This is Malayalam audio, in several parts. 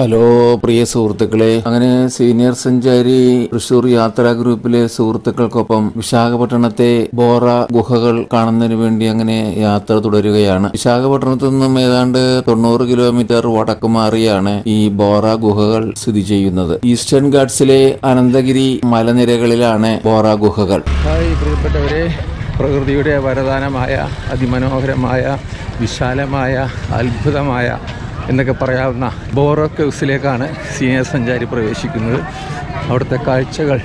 ഹലോ പ്രിയ സുഹൃത്തുക്കളെ, അങ്ങനെ സീനിയർ സഞ്ചാരി തൃശൂർ യാത്രാ ഗ്രൂപ്പിലെ സുഹൃത്തുക്കൾക്കൊപ്പം വിശാഖപട്ടണത്തെ ബോറ ഗുഹകൾ കാണുന്നതിന് വേണ്ടി അങ്ങനെ യാത്ര തുടരുകയാണ്. വിശാഖപട്ടണത്തു നിന്നും ഏതാണ്ട് 90 കിലോമീറ്റർ വടക്ക് മാറിയാണ് ഈ ബോറ ഗുഹകൾ സ്ഥിതി ചെയ്യുന്നത്. ഈസ്റ്റേൺ ഗാട്സിലെ അനന്തഗിരി മലനിരകളിലാണ് ബോറ ഗുഹകൾ. ഹായ് പ്രിയപ്പെട്ടവരെ, പ്രകൃതിയുടെ വരദാനമായ അതിമനോഹരമായ വിശാലമായ അത്ഭുതമായ എന്നൊക്കെ പറയാവുന്ന ബോറോ കേവ്സിലേക്കാണ് സീനിയർ സഞ്ചാരി പ്രവേശിക്കുന്നത്. അവിടുത്തെ കാഴ്ചകൾ,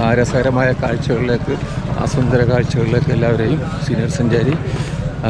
ആ രസകരമായ കാഴ്ചകളിലേക്ക്, ആ സുന്ദര കാഴ്ചകളിലേക്ക് എല്ലാവരെയും സീനിയർ സഞ്ചാരി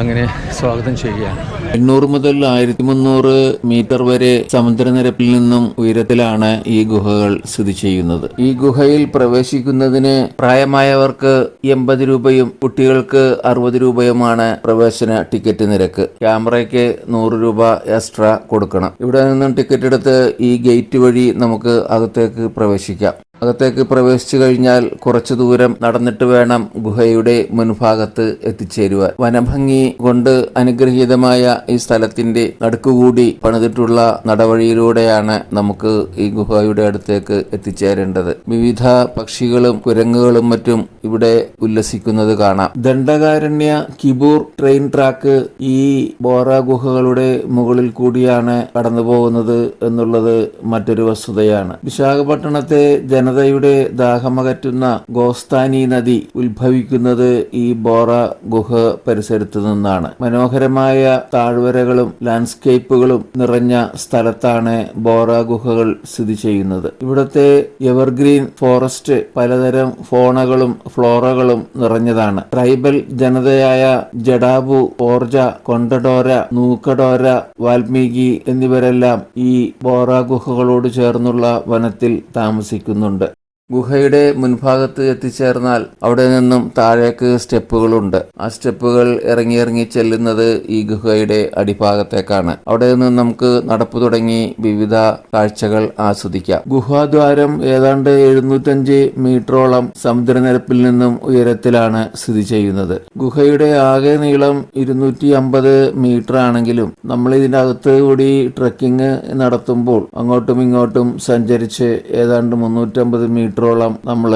അങ്ങനെ സ്വാഗതം ചെയ്യുകയാണ്. 800 മുതൽ 1300 മീറ്റർ വരെ സമുദ്രനിരപ്പിൽ നിന്നും ഉയരത്തിലാണ് ഈ ഗുഹകൾ സ്ഥിതി ചെയ്യുന്നത്. ഈ ഗുഹയിൽ പ്രവേശിക്കുന്നതിന് പ്രായമായവർക്ക് 80 രൂപയും കുട്ടികൾക്ക് 60 രൂപയുമാണ് പ്രവേശന ടിക്കറ്റ് നിരക്ക്. ക്യാമറയ്ക്ക് 100 രൂപ എക്സ്ട്രാ കൊടുക്കണം. ഇവിടെ നിന്നും ടിക്കറ്റ് എടുത്ത് ഈ ഗേറ്റ് വഴി നമുക്ക് അകത്തേക്ക് പ്രവേശിക്കാം. അകത്തേക്ക് പ്രവേശിച്ചു കഴിഞ്ഞാൽ കുറച്ചു ദൂരം നടന്നിട്ട് വേണം ഗുഹയുടെ മുൻഭാഗത്ത് എത്തിച്ചേരുവാൻ. വനഭംഗി കൊണ്ട് അനുഗ്രഹീതമായ ഈ സ്ഥലത്തിന്റെ നടുക്കുകൂടി പണിതിട്ടുള്ള നടവഴിയിലൂടെയാണ് നമുക്ക് ഈ ഗുഹയുടെ അടുത്തേക്ക് എത്തിച്ചേരേണ്ടത്. വിവിധ പക്ഷികളും കുരങ്ങുകളും മറ്റും ഇവിടെ ഉല്ലസിക്കുന്നത് കാണാം. ദണ്ഡകാരണ്യ കിബൂർ ട്രെയിൻ ട്രാക്ക് ഈ ബോറ ഗുഹകളുടെ മുകളിൽ കൂടിയാണ് കടന്നു പോകുന്നത് എന്നുള്ളത് മറ്റൊരു വസ്തുതയാണ്. വിശാഖപട്ടണത്തെ ജനതയുടെ ദാഹമകറ്റുന്ന ഗോസ്ഥാനി നദി ഉത്ഭവിക്കുന്നത് ഈ ബോറ ഗുഹ പരിസരത്തു നിന്നാണ്. മനോഹരമായ താഴ്വരകളും ലാൻഡ്സ്കേപ്പുകളും നിറഞ്ഞ സ്ഥലത്താണ് ബോറ ഗുഹകൾ സ്ഥിതി ചെയ്യുന്നത്. ഇവിടുത്തെ എവർഗ്രീൻ ഫോറസ്റ്റ് പലതരം ഫോണകളും ഫ്ലോറകളും നിറഞ്ഞതാണ്. ട്രൈബൽ ജനതയായ ജഡാബു, ഓർജ, കൊണ്ടഡോര, നൂക്കഡോര, വാൽമീകി എന്നിവരെല്ലാം ഈ ബോറ ഗുഹകളോട് ചേർന്നുള്ള വനത്തിൽ താമസിക്കുന്നുണ്ട്. ഗുഹയുടെ മുൻഭാഗത്ത് എത്തിച്ചേർന്നാൽ അവിടെ നിന്നും താഴേക്ക് സ്റ്റെപ്പുകളുണ്ട്. ആ സ്റ്റെപ്പുകൾ ഇറങ്ങി ചെല്ലുന്നത് ഈ ഗുഹയുടെ അടിഭാഗത്തേക്കാണ്. അവിടെ നിന്നും നമുക്ക് നടപ്പ് തുടങ്ങി വിവിധ കാഴ്ചകൾ ആസ്വദിക്കാം. ഗുഹാദ്വാരം ഏതാണ്ട് 705 മീറ്ററോളം സമുദ്രനിരപ്പിൽ നിന്നും ഉയരത്തിലാണ് സ്ഥിതി ചെയ്യുന്നത്. ഗുഹയുടെ ആകെ നീളം 250 മീറ്റർ ആണെങ്കിലും നമ്മൾ ഇതിനകത്ത് കൂടി ട്രെക്കിംഗ് നടത്തുമ്പോൾ അങ്ങോട്ടും ഇങ്ങോട്ടും സഞ്ചരിച്ച് ഏതാണ്ട് 350 മീറ്ററോളം നമ്മൾ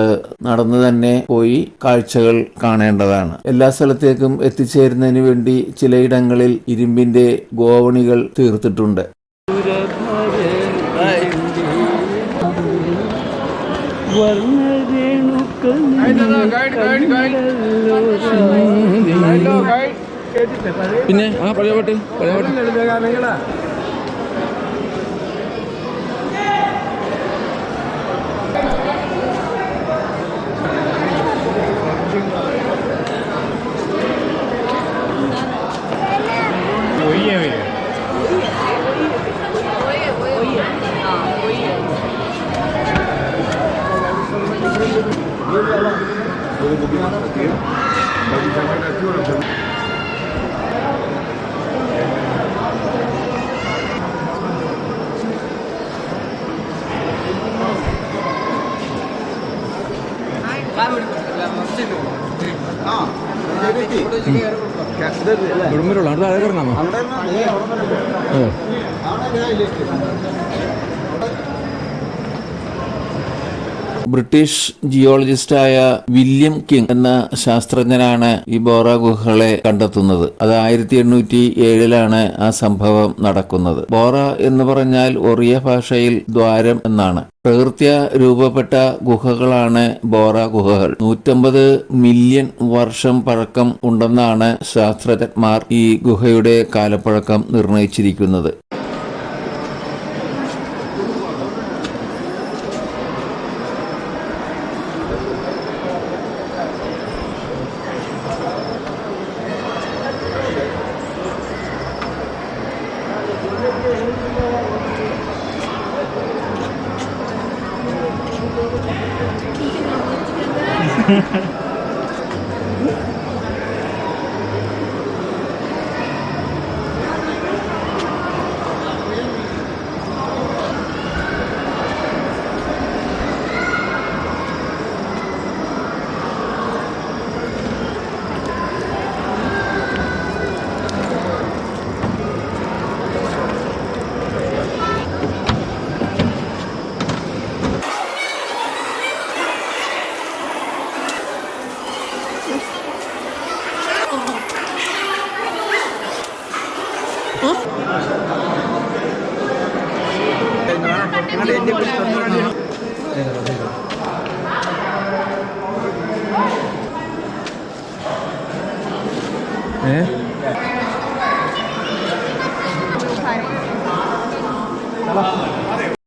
നടന്നു തന്നെ പോയി കാഴ്ചകൾ കാണേണ്ടതാണ്. എല്ലാ സ്ഥലത്തേക്കും എത്തിച്ചേരുന്നതിന് വേണ്ടി ചിലയിടങ്ങളിൽ ഇരുമ്പിന്റെ ഗോവണികൾ തീർത്തിട്ടുണ്ട്. പിന്നെ ആ പഴയ പാട്ട് കുടുംബരുള്ള അവിടെ കിടന്നാമോ? ബ്രിട്ടീഷ് ജിയോളജിസ്റ്റായ വില്യം കിങ് എന്ന ശാസ്ത്രജ്ഞനാണ് ഈ ബോറ ഗുഹകളെ കണ്ടെത്തുന്നത്. അത് 1807 ആ സംഭവം നടക്കുന്നത്. ബോറ എന്ന് പറഞ്ഞാൽ ഒറിയ ഭാഷയിൽ ദ്വാരം എന്നാണ്. പ്രകൃത്യ രൂപപ്പെട്ട ഗുഹകളാണ് ബോറ ഗുഹകൾ. 150 മില്യൺ വർഷം പഴക്കം ഉണ്ടെന്നാണ് ശാസ്ത്രജ്ഞന്മാർ ഈ ഗുഹയുടെ കാലപ്പഴക്കം നിർണയിച്ചിരിക്കുന്നത്.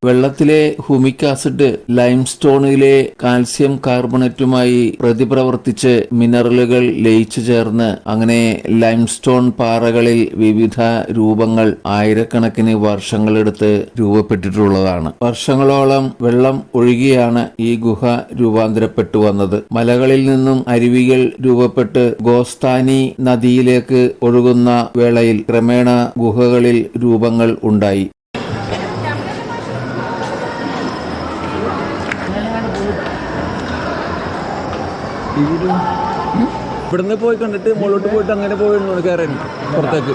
വെള്ളത്തിലെ ഹ്യൂമിക് ആസിഡ് ലൈംസ്റ്റോണിലെ കാൽസ്യം കാർബണേറ്റുമായി പ്രതിപ്രവർത്തിച്ച് മിനറലുകൾ ലയിച്ചു ചേർന്ന് അങ്ങനെ ലൈംസ്റ്റോൺ പാറകളിൽ വിവിധ രൂപങ്ങൾ ആയിരക്കണക്കിന് വർഷങ്ങളെടുത്ത് രൂപപ്പെട്ടിട്ടുള്ളതാണ്. വർഷങ്ങളോളം വെള്ളം ഒഴുകിയാണ് ഈ ഗുഹ രൂപാന്തരപ്പെട്ടു വന്നത്. മലകളിൽ നിന്നും അരുവികൾ രൂപപ്പെട്ട് ഗോസ്ഥാനി നദിയിലേക്ക് ഒഴുകുന്ന വേളയിൽ ക്രമേണ ഗുഹകളിൽ രൂപങ്ങൾ ഉണ്ടായി. ഇവിടുന്ന് പോയി കണ്ടിട്ട് മുകളിലോട്ട് പോയിട്ട് അങ്ങനെ പോയിരുന്നു കയറാൻ പുറത്തേക്ക്.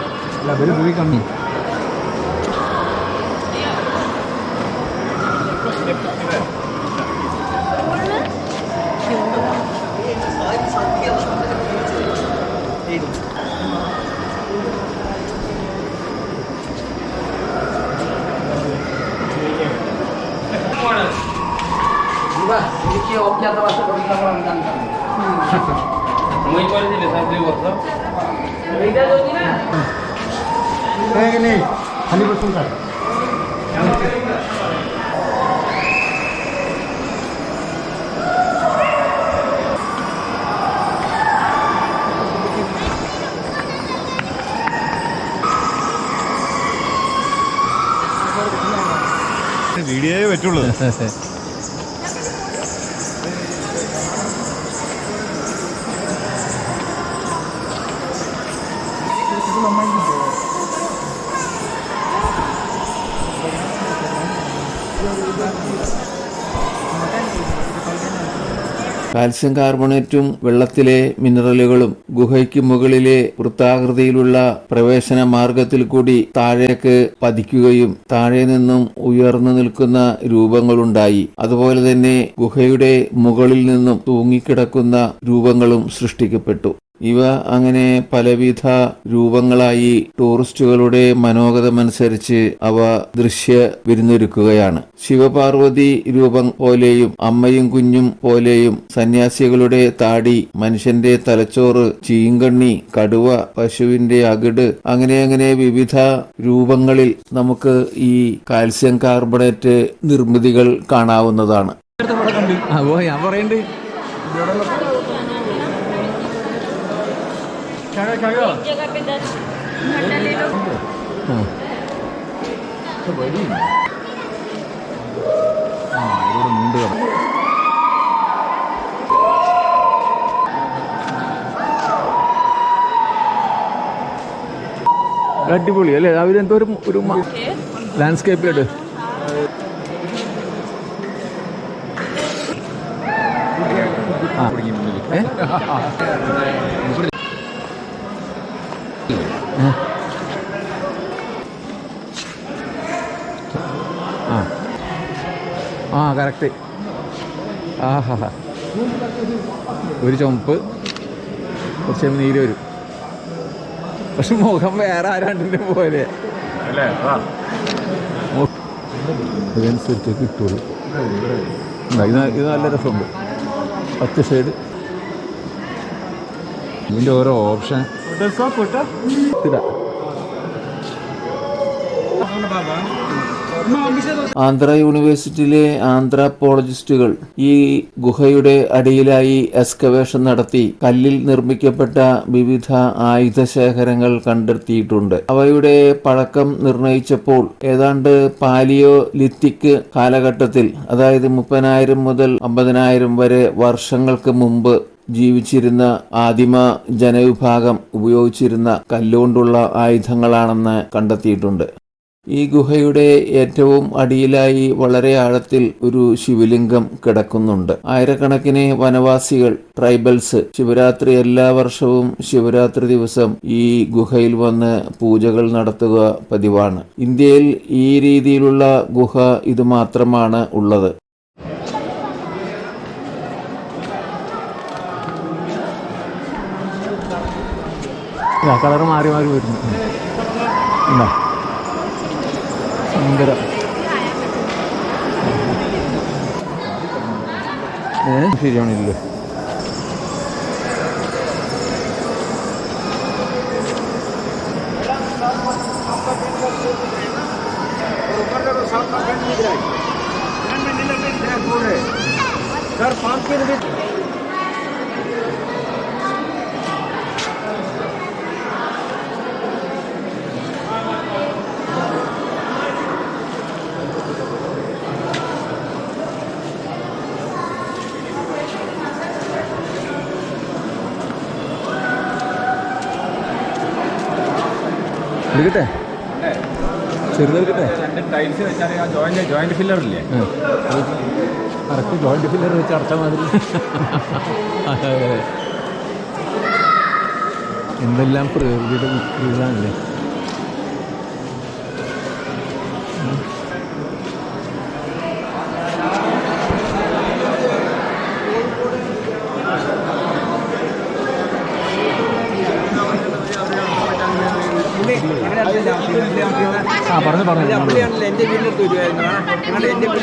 വീഡിയോയെ പറ്റുള്ളൂ. കാൽസ്യം കാർബണേറ്റും വെള്ളത്തിലെ മിനറലുകളും ഗുഹയ്ക്ക് മുകളിലെ വൃത്താകൃതിയിലുള്ള പ്രവേശന മാർഗത്തിൽ കൂടി താഴേക്ക് പതിക്കുകയും താഴെ നിന്നും ഉയർന്നു നിൽക്കുന്ന രൂപങ്ങളുണ്ടായി. അതുപോലെ തന്നെ ഗുഹയുടെ മുകളിൽ നിന്നും തൂങ്ങിക്കിടക്കുന്ന രൂപങ്ങളും സൃഷ്ടിക്കപ്പെട്ടു. ഇവ അങ്ങനെ പലവിധ രൂപങ്ങളായി ടൂറിസ്റ്റുകളുടെ മനോഗതമനുസരിച്ച് അവ ദൃശ്യ വിരുന്നൊരുക്കുകയാണ്. ശിവപാർവതി രൂപം പോലെയും അമ്മയും കുഞ്ഞും പോലെയും സന്യാസികളുടെ താടി, മനുഷ്യന്റെ തലച്ചോറ്, ചീങ്കണ്ണി, കടുവ, പശുവിന്റെ അകിട്, അങ്ങനെ വിവിധ രൂപങ്ങളിൽ നമുക്ക് ഈ കാൽസ്യം കാർബണേറ്റ് നിർമ്മിതികൾ കാണാവുന്നതാണ്. ഞാൻ പറയണ്ട് जगह पे 10 घंटा ले लो. അടിപൊളി അല്ലേ? അവരെന്തോ ഒരു ലാൻഡ്സ്കേപ്പിലിട്ട് കറക്റ്റ്. ആഹാ, ഒരു ചുമപ്പ്, കുറച്ച് നീര് വരും. പക്ഷെ മുഖം വേറെ ആരാണ്ടിന്റെ പോലെ ഇതനുസരിച്ച് കിട്ടുള്ളൂ. ഇത് നല്ല രസമുണ്ട്. പച്ച സൈഡ് ഇതിൻ്റെ ഓരോ ഓപ്ഷൻ ഇതാ. ആന്ധ്ര യൂണിവേഴ്സിറ്റിയിലെ ആന്ത്രോപോളജിസ്റ്റുകൾ ഈ ഗുഹയുടെ അടിയിലായി എക്സ്കവേഷൻ നടത്തി കല്ലിൽ നിർമ്മിക്കപ്പെട്ട വിവിധ ആയുധശേഖരങ്ങൾ കണ്ടെത്തിയിട്ടുണ്ട്. അവയുടെ പഴക്കം നിർണയിച്ചപ്പോൾ ഏതാണ്ട് പാലിയോലിത്തിക് കാലഘട്ടത്തിൽ, അതായത് 30,000 മുതൽ 50,000 വരെ വർഷങ്ങൾക്ക് മുമ്പ് ജീവിച്ചിരുന്ന ആദിമ ജനവിഭാഗം ഉപയോഗിച്ചിരുന്ന കല്ലുകൊണ്ടുള്ള ആയുധങ്ങളാണെന്ന് കണ്ടെത്തിയിട്ടുണ്ട്. ഈ ഗുഹയുടെ ഏറ്റവും അടിയിലായി വളരെ ആഴത്തിൽ ഒരു ശിവലിംഗം കിടക്കുന്നുണ്ട്. ആയിരക്കണക്കിന് വനവാസികൾ, ട്രൈബൽസ്, ശിവരാത്രി എല്ലാ വർഷവും ശിവരാത്രി ദിവസം ഈ ഗുഹയിൽ വന്ന് പൂജകൾ നടത്തുക പതിവാണ്. ഇന്ത്യയിൽ ഈ രീതിയിലുള്ള ഗുഹ ഇത് മാത്രമാണ് ഉള്ളത്. കളർ മാറി വരുന്നു. സുന്ദര ശരിയാണില്ലേ? എടുക്കട്ടെ, ചെറുതെടുക്കട്ടെ. ടൈൽസ് വെച്ചാൽ ആ ജോയിന്റ് ഫില്ലർ ഇല്ലേ, കറക്റ്റ് ജോയിന്റ് ഫില്ലർ വെച്ച് അടച്ച മാതിരി. എന്തെല്ലാം പ്രകൃതിയുടെ വിക്രികളാണല്ലേ. പറഞ്ഞു എൻ്റെ വീട്ടിലെടുത്ത് വരുമായിരുന്നു. എൻ്റെ വീട്ടിൽ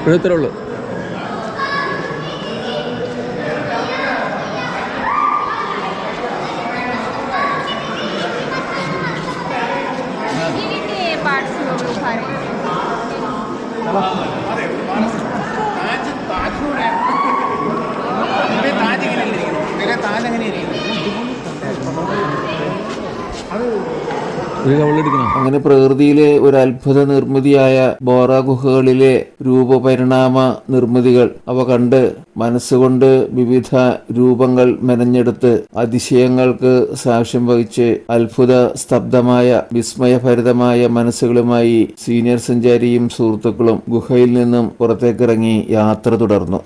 ഇപ്പോഴത്രേ ഉള്ളൂ. അങ്ങനെ പ്രകൃതിയിലെ ഒരു അത്ഭുത നിർമ്മിതിയായ ബോറ ഗുഹകളിലെ രൂപപരിണാമ നിർമ്മിതികൾ അവ കണ്ട് മനസ്സുകൊണ്ട് വിവിധ രൂപങ്ങൾ മെനഞ്ഞെടുത്ത് അതിശയങ്ങൾക്ക് സാക്ഷ്യം വഹിച്ച് അത്ഭുത സ്തബ്ധമായ വിസ്മയഭരിതമായ മനസ്സുകളുമായി സീനിയർ സഞ്ചാരിയും സുഹൃത്തുക്കളും ഗുഹയിൽ നിന്നും പുറത്തേക്കിറങ്ങി യാത്ര തുടർന്നു.